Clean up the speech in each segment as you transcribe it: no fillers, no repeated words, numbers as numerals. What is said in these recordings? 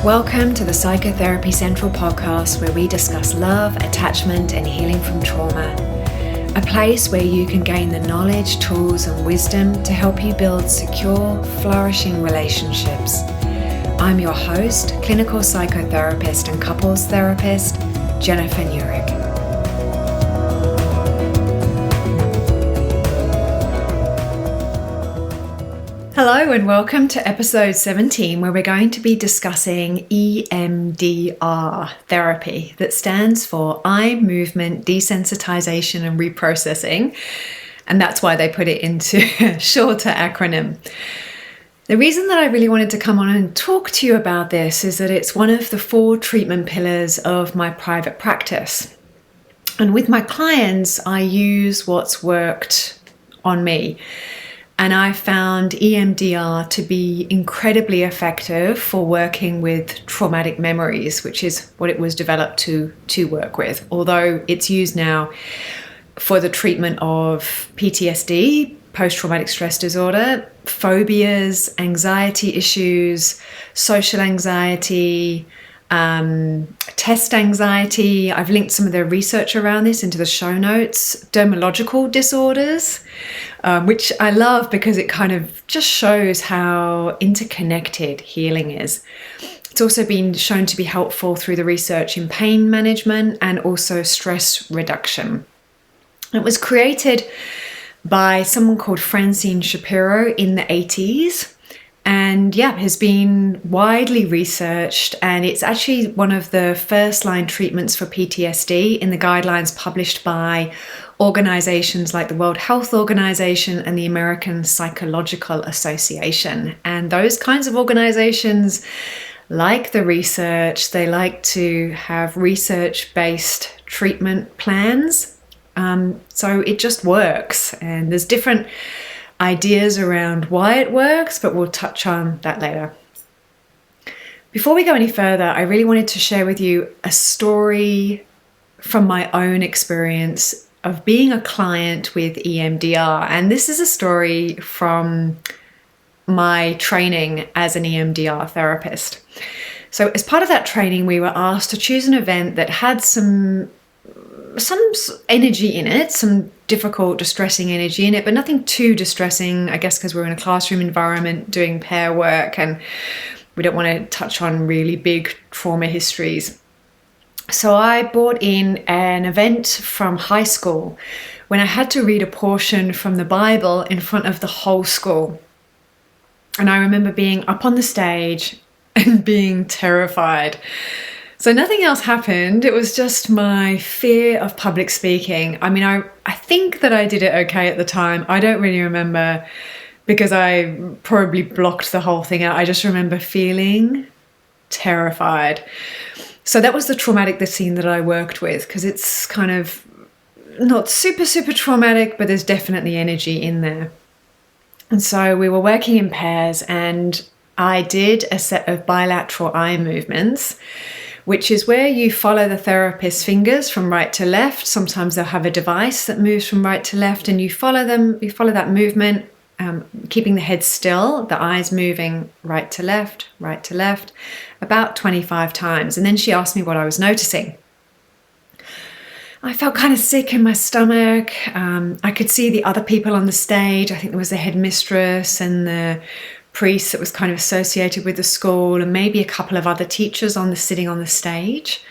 Welcome to the Psychotherapy Central podcast, where we discuss love, attachment, and healing from trauma. A place where you can gain the knowledge, tools, and wisdom to help you build secure, flourishing relationships. I'm your host, clinical psychotherapist and couples therapist, Jennifer Nurick. Hello and welcome to episode 17, where we're going to be discussing EMDR therapy, that stands for Eye Movement Desensitization and Reprocessing, and that's why they put it into a shorter acronym. The reason that I really wanted to come on and talk to you about this is that it's one of the 4 treatment pillars of my private practice. And with my clients, I use what's worked on me. And I found EMDR to be incredibly effective for working with traumatic memories, which is what it was developed to work with. Although it's used now for the treatment of PTSD, post-traumatic stress disorder, phobias, anxiety issues, social anxiety, test anxiety. I've linked some of the research around this into the show notes. Dermatological disorders, which I love because it kind of just shows how interconnected healing is. It's also been shown to be helpful through the research in pain management and also stress reduction. It was created by someone called Francine Shapiro in the 80s. And has been widely researched, and it's actually one of the first line treatments for PTSD in the guidelines published by organizations like the World Health Organization and the American Psychological Association. And those kinds of organizations like the research, they like to have research-based treatment plans. So it just works, and there's different ideas around why it works, but we'll touch on that later. Before we go any further, I really wanted to share with you a story from my own experience of being a client with EMDR. And this is a story from my training as an EMDR therapist. So as part of that training, we were asked to choose an event that had some energy in it, some difficult, distressing energy in it, but nothing too distressing, I guess, because we're in a classroom environment doing pair work and we don't want to touch on really big trauma histories. So I brought in an event from high school when I had to read a portion from the Bible in front of the whole school. And I remember being up on the stage and being terrified. So nothing else happened. It was just my fear of public speaking. I mean, I think that I did it okay at the time. I don't really remember because I probably blocked the whole thing out. I just remember feeling terrified. So that was the scene that I worked with, because it's kind of not super, super traumatic, but there's definitely energy in there. And so we were working in pairs, and I did a set of bilateral eye movements, which is where you follow the therapist's fingers from right to left. Sometimes they'll have a device that moves from right to left, and you follow that movement, keeping the head still, the eyes moving right to left, about 25 times. And then she asked me what I was noticing. I felt kind of sick in my stomach. I could see the other people on the stage. I think there was the headmistress and the priest that was kind of associated with the school, and maybe a couple of other teachers sitting on the stage.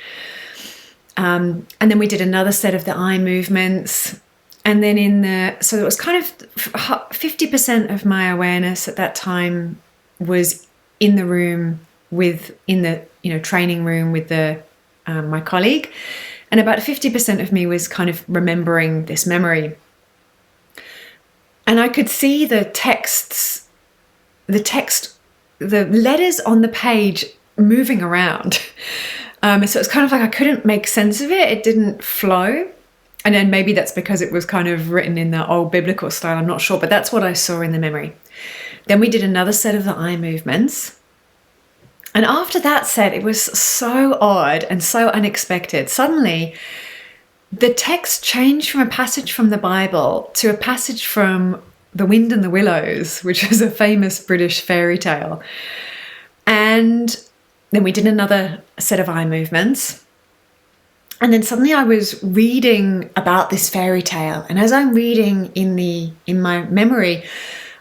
And then we did another set of the eye movements. And then so it was kind of 50% of my awareness at that time was in the room in the training room with my colleague. And about 50% of me was kind of remembering this memory. And I could see the letters on the page moving around. So it's kind of like I couldn't make sense of it. It didn't flow. And then maybe that's because it was kind of written in the old biblical style. I'm not sure, but that's what I saw in the memory. Then we did another set of the eye movements. And after that set, it was so odd and so unexpected. Suddenly, the text changed from a passage from the Bible to a passage from The Wind and the Willows, which is a famous British fairy tale. And Then we did another set of eye movements. And then suddenly I was reading about this fairy tale. And as I'm reading in my memory,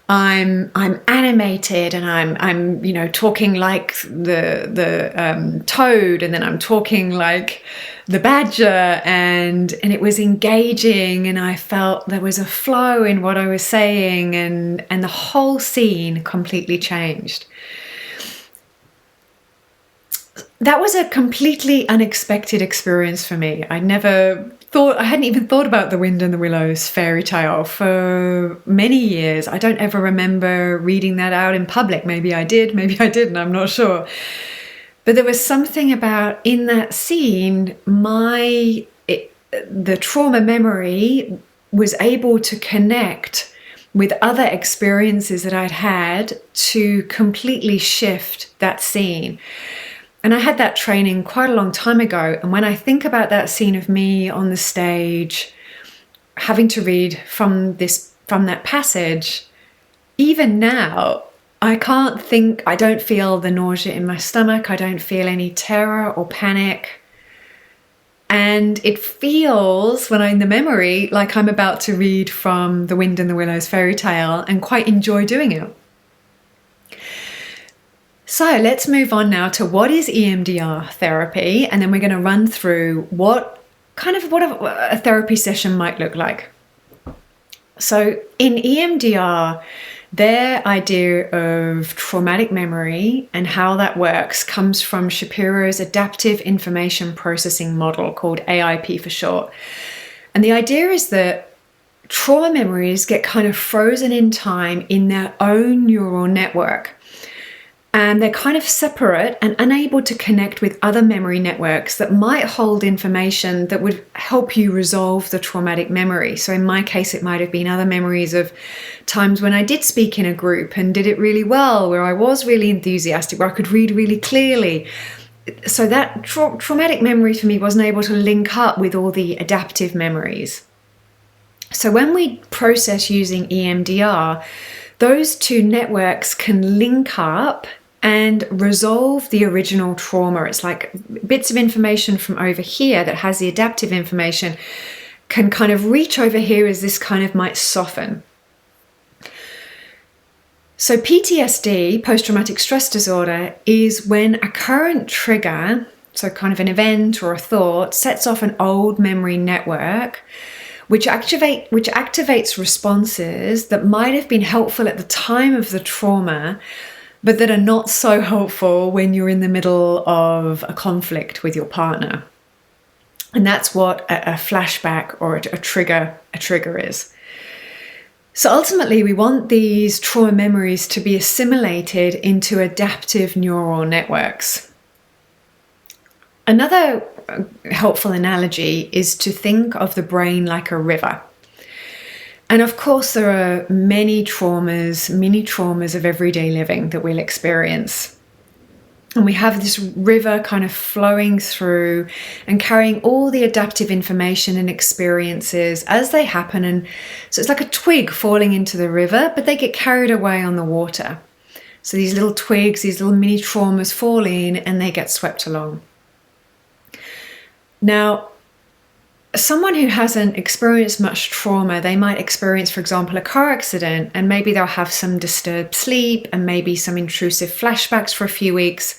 I'm animated, and I'm talking like the toad, and then I'm talking like the badger, and it was engaging, and I felt there was a flow in what I was saying, and the whole scene completely changed. That was a completely unexpected experience for me. I hadn't even thought about the Wind and the Willows fairy tale for many years. I don't ever remember reading that out in public. Maybe I did, maybe I didn't, I'm not sure. But there was something about, in that scene, the trauma memory was able to connect with other experiences that I'd had to completely shift that scene. And I had that training quite a long time ago. And when I think about that scene of me on the stage, having to read from that passage, even now, I don't feel the nausea in my stomach. I don't feel any terror or panic. And it feels, when I'm in the memory, like I'm about to read from the Wind and the Willows fairy tale, and quite enjoy doing it. So let's move on now to what is EMDR therapy, and then we're going to run through what a therapy session might look like. So in EMDR, their idea of traumatic memory and how that works comes from Shapiro's adaptive information processing model, called AIP for short. And the idea is that trauma memories get kind of frozen in time in their own neural network. And they're kind of separate and unable to connect with other memory networks that might hold information that would help you resolve the traumatic memory. So in my case, it might have been other memories of times when I did speak in a group and did it really well, where I was really enthusiastic, where I could read really clearly. So that traumatic memory for me wasn't able to link up with all the adaptive memories. So when we process using EMDR, those two networks can link up and resolve the original trauma. It's like bits of information from over here that has the adaptive information can kind of reach over here as this kind of might soften. So PTSD, post-traumatic stress disorder, is when a current trigger, so kind of an event or a thought, sets off an old memory network which activates responses that might have been helpful at the time of the trauma, but that are not so helpful when you're in the middle of a conflict with your partner. And that's what a flashback or a trigger is. So ultimately, we want these trauma memories to be assimilated into adaptive neural networks. Another helpful analogy is to think of the brain like a river. And of course, there are many traumas of everyday living that we'll experience. And we have this river kind of flowing through and carrying all the adaptive information and experiences as they happen. And so it's like a twig falling into the river, but they get carried away on the water. So these little twigs, these little mini traumas fall in and they get swept along. Now, someone who hasn't experienced much trauma, they might experience, for example, a car accident, and maybe they'll have some disturbed sleep and maybe some intrusive flashbacks for a few weeks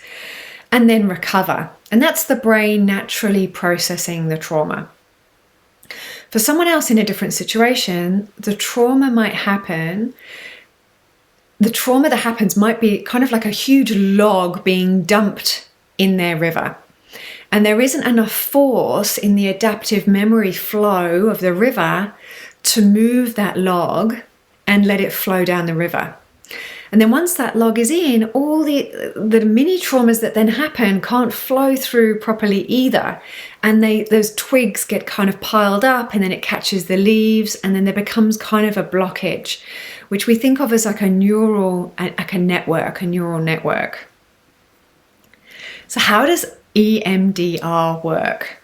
and then recover. And that's the brain naturally processing the trauma. For someone else in a different situation, the trauma that happens might be kind of like a huge log being dumped in their river. And there isn't enough force in the adaptive memory flow of the river to move that log and let it flow down the river. And then once that log is in, all the mini traumas that then happen can't flow through properly either. And those twigs get kind of piled up, and then it catches the leaves, and then there becomes kind of a blockage, which we think of as like a neural network. So how does EMDR work?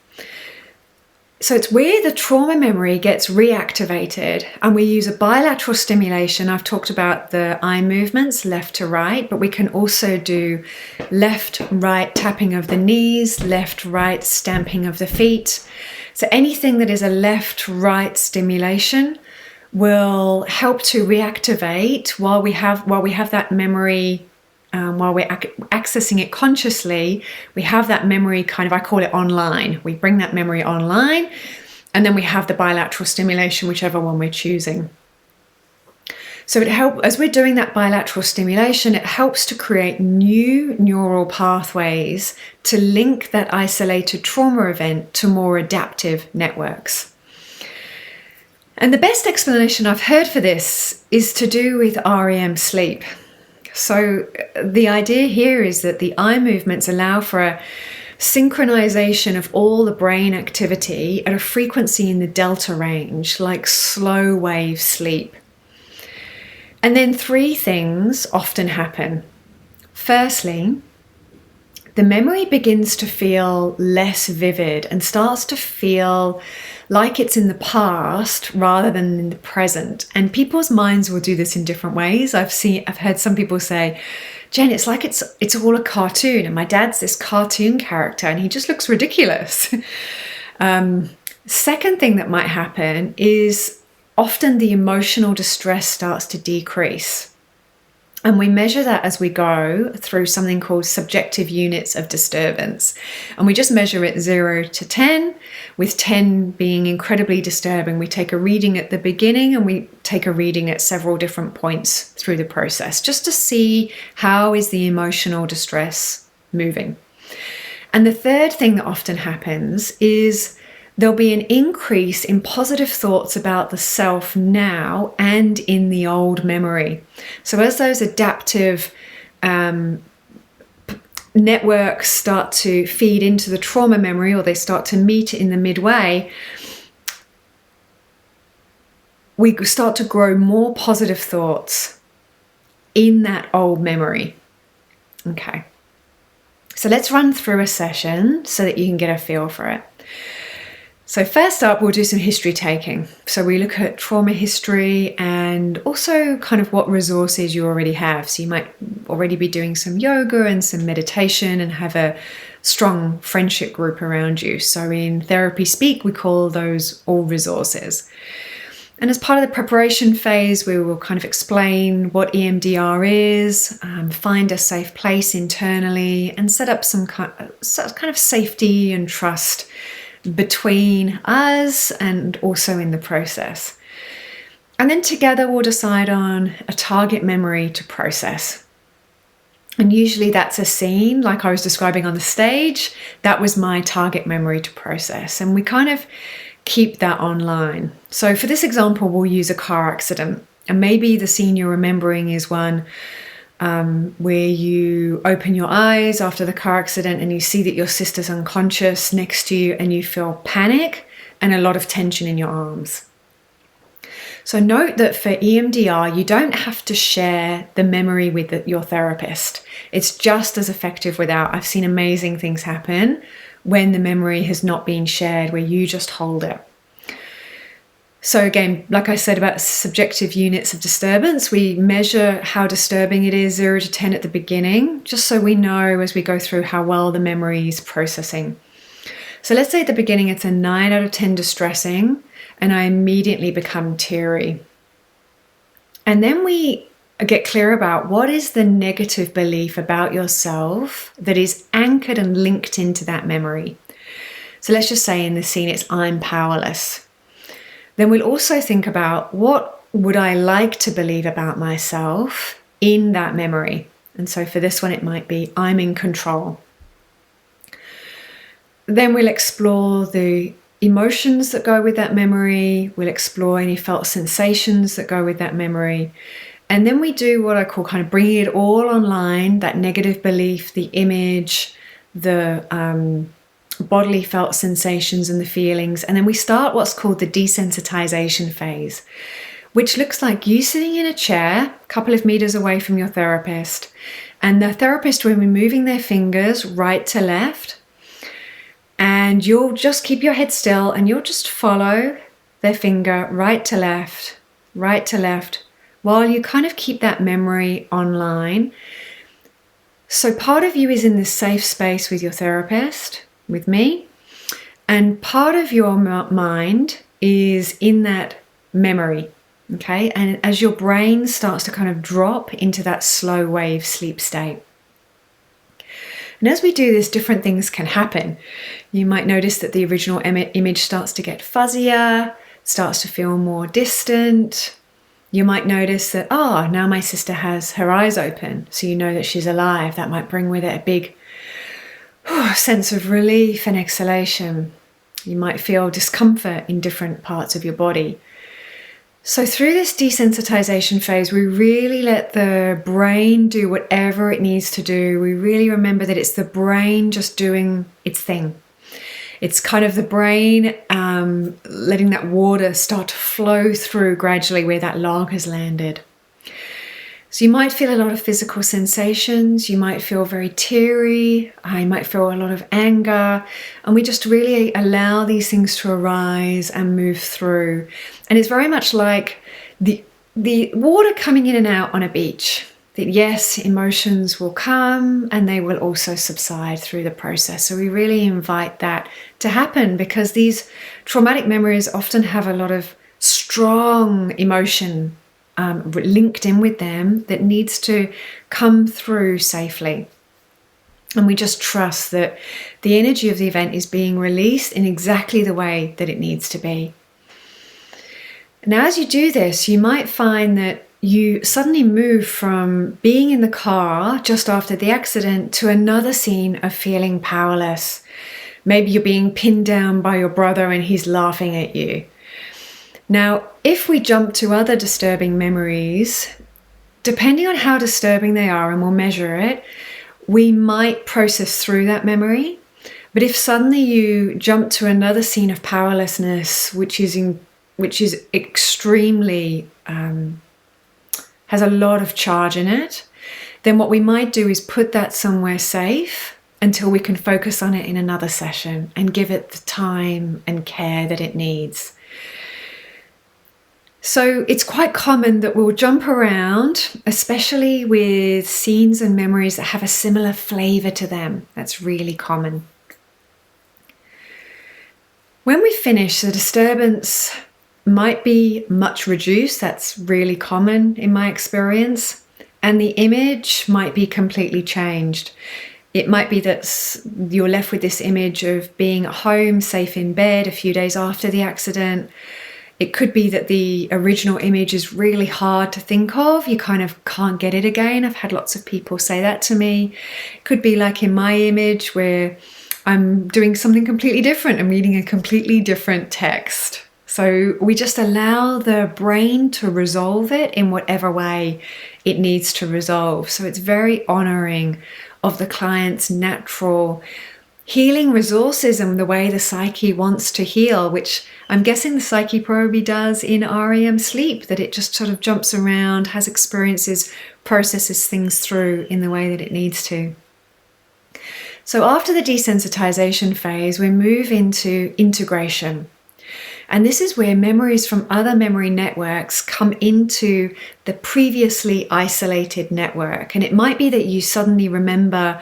So it's where the trauma memory gets reactivated, and we use a bilateral stimulation. I've talked about the eye movements, left to right, but we can also do left, right tapping of the knees, left, right stamping of the feet. So anything that is a left, right stimulation will help to reactivate while we have that memory. While we're accessing it consciously, we have that memory I call it online. We bring that memory online, and then we have the bilateral stimulation, whichever one we're choosing. So as we're doing that bilateral stimulation, it helps to create new neural pathways to link that isolated trauma event to more adaptive networks. And the best explanation I've heard for this is to do with REM sleep. So the idea here is that the eye movements allow for a synchronization of all the brain activity at a frequency in the delta range, like slow wave sleep. And then 3 things often happen. Firstly, the memory begins to feel less vivid and starts to feel like it's in the past rather than in the present. And people's minds will do this in different ways. I've heard some people say, Jen, it's like it's all a cartoon, and my dad's this cartoon character and he just looks ridiculous. Second thing that might happen is often the emotional distress starts to decrease. And we measure that as we go through something called subjective units of disturbance. And we just measure it 0 to 10, with 10 being incredibly disturbing. We take a reading at the beginning and we take a reading at several different points through the process, just to see how is the emotional distress moving. And the third thing that often happens is there'll be an increase in positive thoughts about the self now and in the old memory. So as those adaptive networks start to feed into the trauma memory, or they start to meet in the midway, we start to grow more positive thoughts in that old memory. Okay. So let's run through a session so that you can get a feel for it. So first up, we'll do some history taking. So we look at trauma history and also kind of what resources you already have. So you might already be doing some yoga and some meditation and have a strong friendship group around you. So in therapy speak, we call those all resources. And as part of the preparation phase, we will kind of explain what EMDR is, find a safe place internally, and set up some kind of safety and trust between us and also in the process. And then together we'll decide on a target memory to process. And usually that's a scene like I was describing on the stage. That was my target memory to process. And we kind of keep that online. So for this example, we'll use a car accident. And maybe the scene you're remembering is one where you open your eyes after the car accident and you see that your sister's unconscious next to you and you feel panic and a lot of tension in your arms. So note that for EMDR, you don't have to share the memory with your therapist. It's just as effective without. I've seen amazing things happen when the memory has not been shared, where you just hold it. So again, like I said about subjective units of disturbance, we measure how disturbing it is 0 to 10 at the beginning, just so we know as we go through how well the memory is processing. So let's say at the beginning it's a 9 out of 10 distressing, and I immediately become teary. And then we get clear about what is the negative belief about yourself that is anchored and linked into that memory. So let's just say in this scene it's I'm powerless. Then we'll also think about what would I like to believe about myself in that memory. And so for this one, it might be I'm in control. Then we'll explore the emotions that go with that memory. We'll explore any felt sensations that go with that memory. And then we do what I call kind of bringing it all online, that negative belief, the image, the bodily felt sensations and the feelings. And then we start what's called the desensitization phase, which looks like you sitting in a chair a couple of meters away from your therapist. And the therapist will be moving their fingers right to left. And you'll just keep your head still and you'll just follow their finger right to left, while you kind of keep that memory online. So part of you is in this safe space with your therapist, with me, and part of your mind is in that memory, okay? And as your brain starts to kind of drop into that slow wave sleep state. And as we do this, different things can happen. You might notice that the original image starts to get fuzzier, starts to feel more distant. You might notice that, now my sister has her eyes open, so you know that she's alive. That might bring with it a big sense of relief and exhalation. You might feel discomfort in different parts of your body. So through this desensitization phase, we really let the brain do whatever it needs to do. We really remember that it's the brain just doing its thing. It's kind of the brain letting that water start to flow through gradually where that log has landed. So you might feel a lot of physical sensations. You might feel very teary. You might feel a lot of anger. And we just really allow these things to arise and move through. And it's very much like the water coming in and out on a beach. That yes, emotions will come and they will also subside through the process. So we really invite that to happen because these traumatic memories often have a lot of strong emotion linked in with them that needs to come through safely. And we just trust that the energy of the event is being released in exactly the way that it needs to be. Now, as you do this, you might find that you suddenly move from being in the car just after the accident to another scene of feeling powerless. Maybe you're being pinned down by your brother and he's laughing at you. Now, if we jump to other disturbing memories, depending on how disturbing they are, and we'll measure it, we might process through that memory. But if suddenly you jump to another scene of powerlessness, which is extremely has a lot of charge in it, then what we might do is put that somewhere safe until we can focus on it in another session and give it the time and care that it needs. So it's quite common that we'll jump around, especially with scenes and memories that have a similar flavor to them. That's really common. When we finish, the disturbance might be much reduced. That's really common in my experience. And the image might be completely changed. It might be that you're left with this image of being at home, safe in bed a few days after the accident. It could be that the original image is really hard to think of. You kind of can't get it again. I've had lots of people say that to me. It could be like in my image where I'm doing something completely different. I'm reading a completely different text. So we just allow the brain to resolve it in whatever way it needs to resolve. So it's very honoring of the client's natural healing resources and the way the psyche wants to heal, which I'm guessing the psyche probably does in REM sleep, that it just sort of jumps around, has experiences, processes things through in the way that it needs to. So after the desensitization phase, we move into integration. And this is where memories from other memory networks come into the previously isolated network. And it might be that you suddenly remember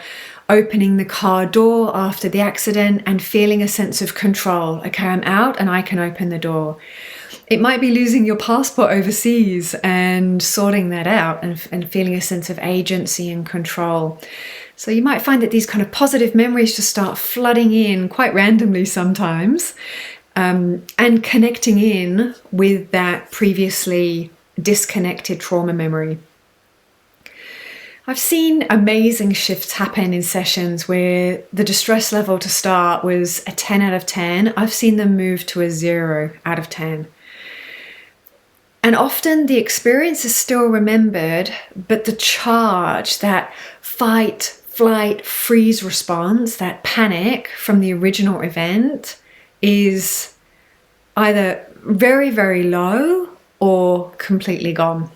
opening the car door after the accident and feeling a sense of control. Okay, I'm out and I can open the door. It might be losing your passport overseas and sorting that out and feeling a sense of agency and control. So you might find that these kind of positive memories just start flooding in quite randomly sometimes. And connecting in with that previously disconnected trauma memory. I've seen amazing shifts happen in sessions where the distress level to start was a 10 out of 10. I've seen them move to a 0 out of 10. And often the experience is still remembered, but the charge, that fight, flight, freeze response, that panic from the original event is either very, very low or completely gone.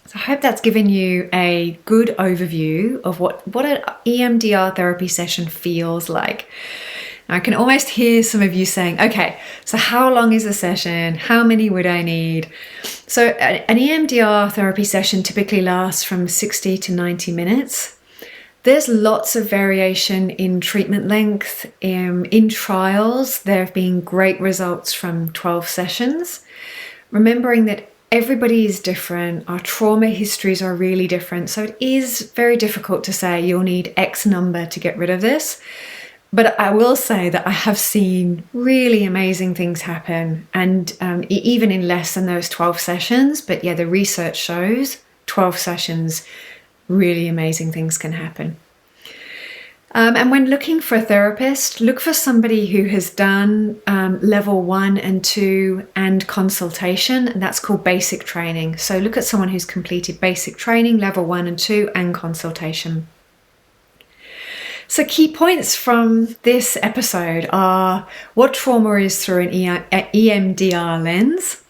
So I hope that's given you a good overview of what an EMDR therapy session feels like. I can almost hear some of you saying, okay, so how long is a session? How many would I need? So an EMDR therapy session typically lasts from 60 to 90 minutes. There's lots of variation in treatment length. In trials, there have been great results from 12 sessions. Remembering that everybody is different, our trauma histories are really different, so it is very difficult to say you'll need X number to get rid of this. But I will say that I have seen really amazing things happen, and even in less than those 12 sessions. But yeah, the research shows 12 sessions, really amazing things can happen. And when looking for a therapist, look for somebody who has done level 1 and 2 and consultation, and that's called basic training. So look at someone who's completed basic training, level 1 and 2, and consultation. So key points from this episode are what trauma is through an EMDR lens,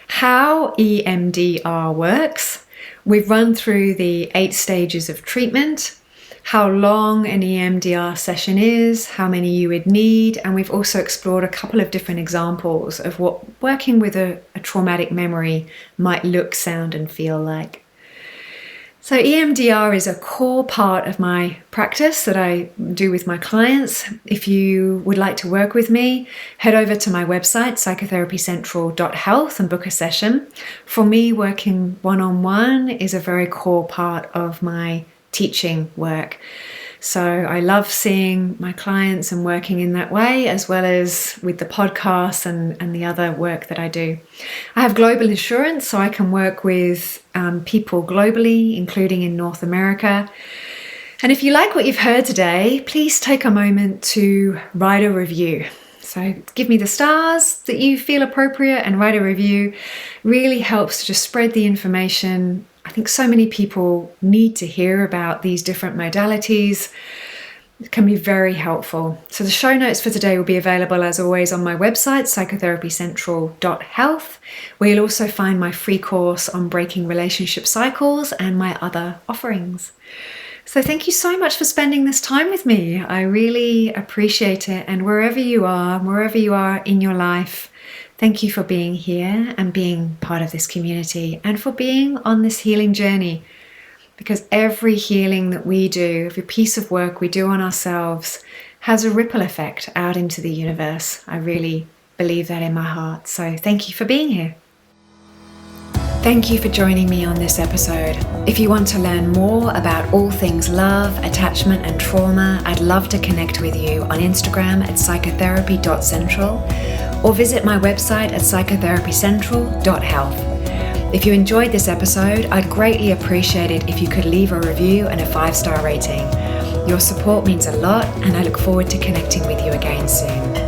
how EMDR works. We've run through the 8 stages of treatment, how long an EMDR session is, how many you would need, and we've also explored a couple of different examples of what working with a traumatic memory might look, sound, and feel like. So EMDR is a core part of my practice that I do with my clients. If you would like to work with me, head over to my website, psychotherapycentral.health, and book a session. For me, working one-on-one is a very core part of my teaching work. So I love seeing my clients and working in that way, as well as with the podcast and the other work that I do. I have global insurance, so I can work with people globally, including in North America. And if you like what you've heard today, please take a moment to write a review. So give me the stars that you feel appropriate and write a review. Really helps to just spread the information. I think so many people need to hear about these different modalities. It can be very helpful. So the show notes for today will be available as always on my website, psychotherapycentral.health, where you'll also find my free course on breaking relationship cycles and my other offerings. So thank you so much for spending this time with me. I really appreciate it. And wherever you are in your life, thank you for being here and being part of this community and for being on this healing journey, because every healing that we do, every piece of work we do on ourselves has a ripple effect out into the universe. I really believe that in my heart. So thank you for being here. Thank you for joining me on this episode. If you want to learn more about all things love, attachment, and trauma, I'd love to connect with you on Instagram at psychotherapy.central or visit my website at psychotherapycentral.health. If you enjoyed this episode, I'd greatly appreciate it if you could leave a review and a 5-star rating. Your support means a lot, and I look forward to connecting with you again soon.